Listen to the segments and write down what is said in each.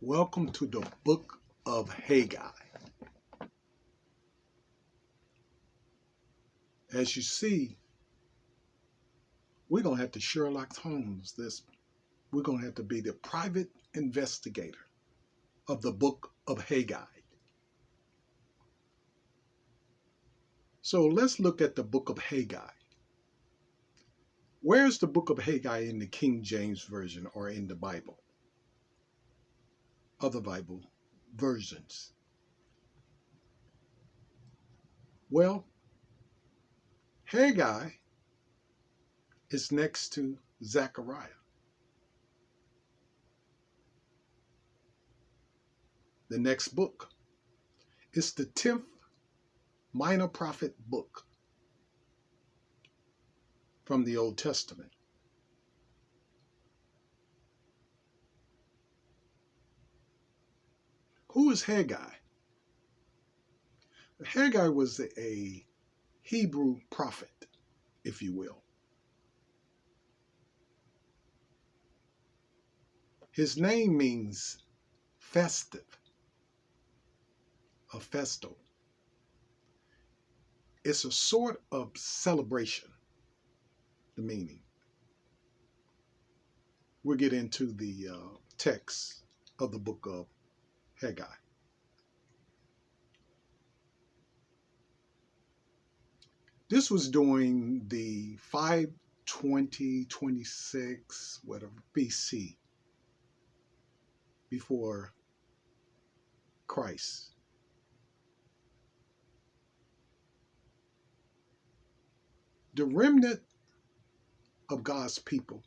Welcome to the book of Haggai. As you see, we're going to have to Sherlock Holmes this. We're going to have to be the private investigator of the book of Haggai. So let's look at the book of Haggai. Where's the book of Haggai in the King James Version or in the Bible? Other Bible versions. Well, Haggai is next to Zechariah. The next book is the 10th minor prophet book from the Old Testament. Who is Haggai? Haggai was a Hebrew prophet, if you will. His name means festive, a festal. It's a sort of celebration, the meaning. We'll get into the text of the book of Haggai. This was during the 526, whatever, BC, before Christ. The remnant of God's people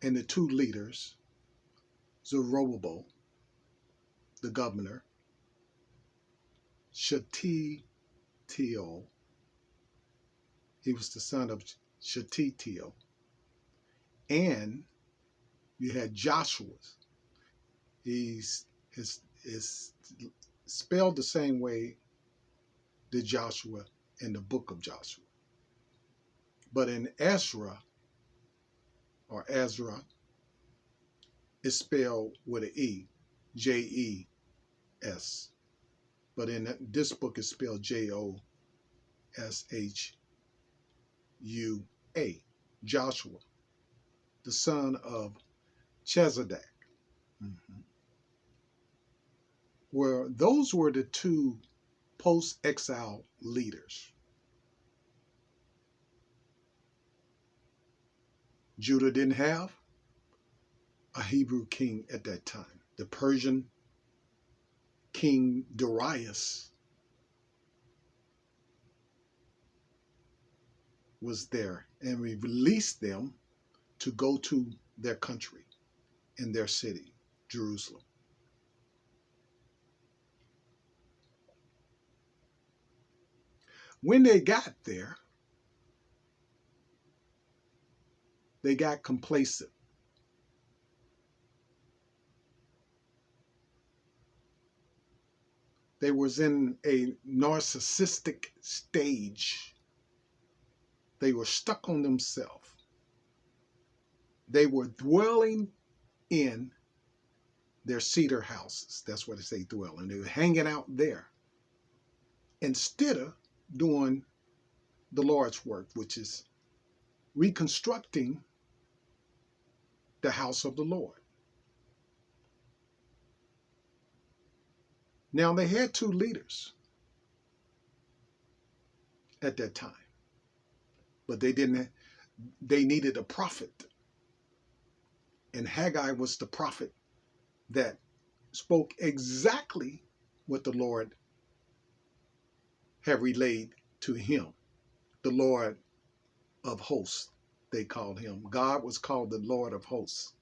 and the two leaders, Zerubbabel, the governor, Shealtiel, he was the son of Shealtiel, and you had Joshua. He's spelled the same way the Joshua in the book of Joshua. But in Ezra, or Ezra, it's spelled with an E, Jes. But in this book, it's spelled Josshua, Joshua, the son of Chesedek. Where those were the two post-exile leaders. Judah didn't have a Hebrew king at that time. The Persian king Darius was there, and we released them to go to their country and their city, Jerusalem. When they got there, they got complacent. They was in a narcissistic stage. They were stuck on themselves. They were dwelling in their cedar houses. That's what they say, dwelling. They were hanging out there instead of doing the Lord's work, which is reconstructing the house of the Lord. Now, they had two leaders at that time, but they needed a prophet. And Haggai was the prophet that spoke exactly what the Lord had relayed to him. The Lord of hosts, they called him. God was called the Lord of hosts.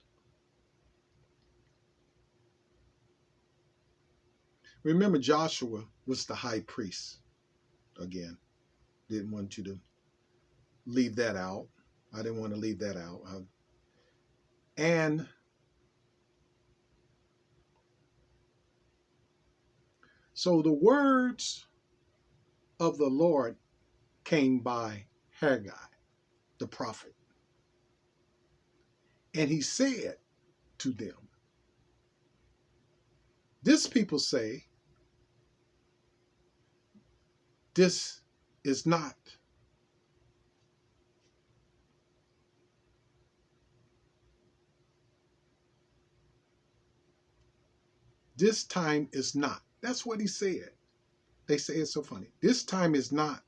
Remember, Joshua was the high priest. Again, didn't want you to leave that out. I didn't want to leave that out. And so the words of the Lord came by Haggai, the prophet. And he said to them, This people say this is not. This time is not. That's what he said. They say it's so funny. This time is not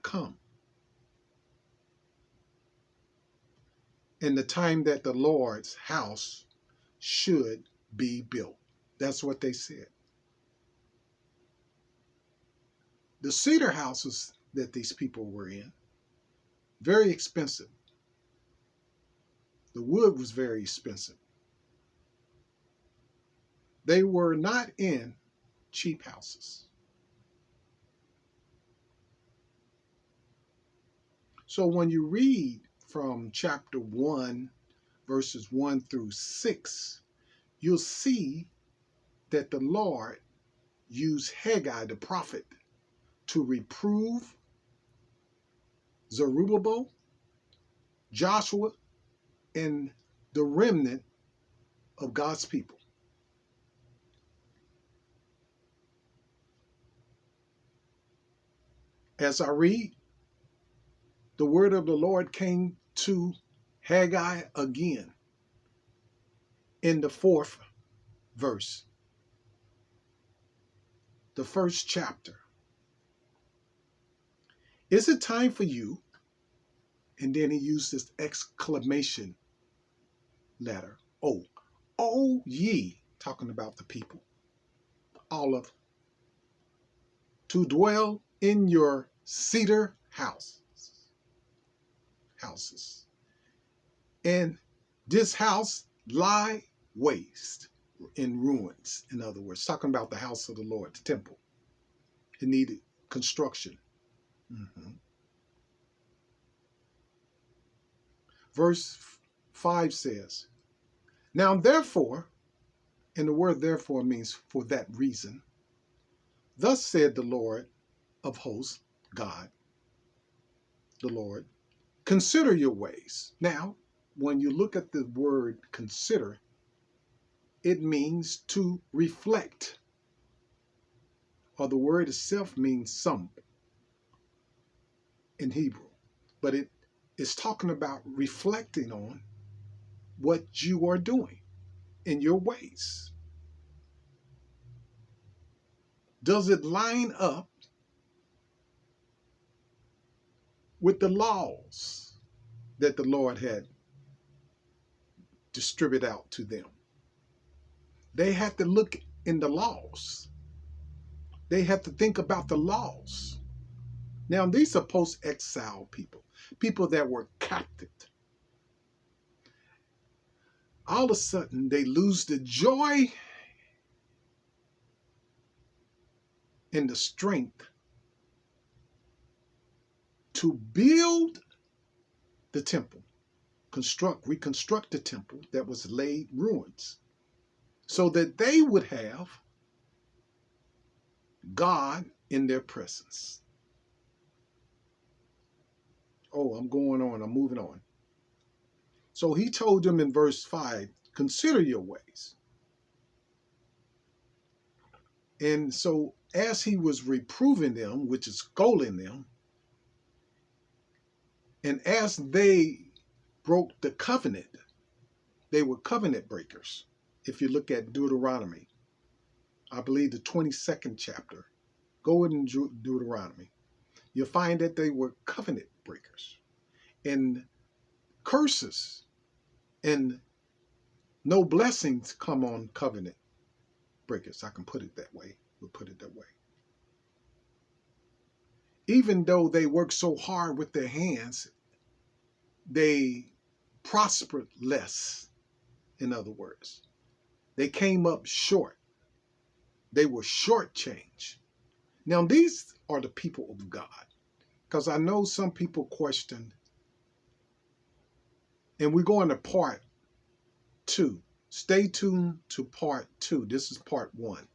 come. And the time that the Lord's house should be built. That's what they said. The cedar houses that these people were in, very expensive. The wood was very expensive. They were not in cheap houses. So when you read from chapter 1, verses 1 through 6, you'll see that the Lord used Haggai the prophet to reprove Zerubbabel, Joshua, and the remnant of God's people. As I read, the word of the Lord came to Haggai again in the 4th verse, the 1st chapter. Is it time for you? And then he used this exclamation letter. Oh ye, talking about the people, all of them, to dwell in your cedar houses. And this house lie waste, in ruins, in other words, talking about the house of the Lord, the temple. It needed construction. Verse 5 says, now therefore, and the word therefore means for that reason, thus said the Lord of hosts, God, the Lord, consider your ways. Now, when you look at the word consider, it means to reflect, or the word itself means some in Hebrew, but it is talking about reflecting on what you are doing in your ways. Does it line up with the laws that the Lord had distributed out to them? They had to look in the laws. They had to think about the laws. Now, these are post-exile people, people that were captive. All of a sudden, they lose the joy and the strength to build the temple, reconstruct the temple that was laid ruins, so that they would have God in their presence. Oh, I'm going on. I'm moving on. So he told them in verse 5, consider your ways. And so as he was reproving them, which is scolding them, and as they broke the covenant, they were covenant breakers. If you look at Deuteronomy, I believe the 22nd chapter, go in Deuteronomy, you'll find that they were covenant breakers. And curses and no blessings come on covenant breakers. I can put it that way. We'll put it that way. Even though they worked so hard with their hands, they prospered less. In other words, they came up short. They were shortchanged. Now, these are the people of God. Because I know some people questioned, and we're going to part 2. Stay tuned to part 2. This is part 1.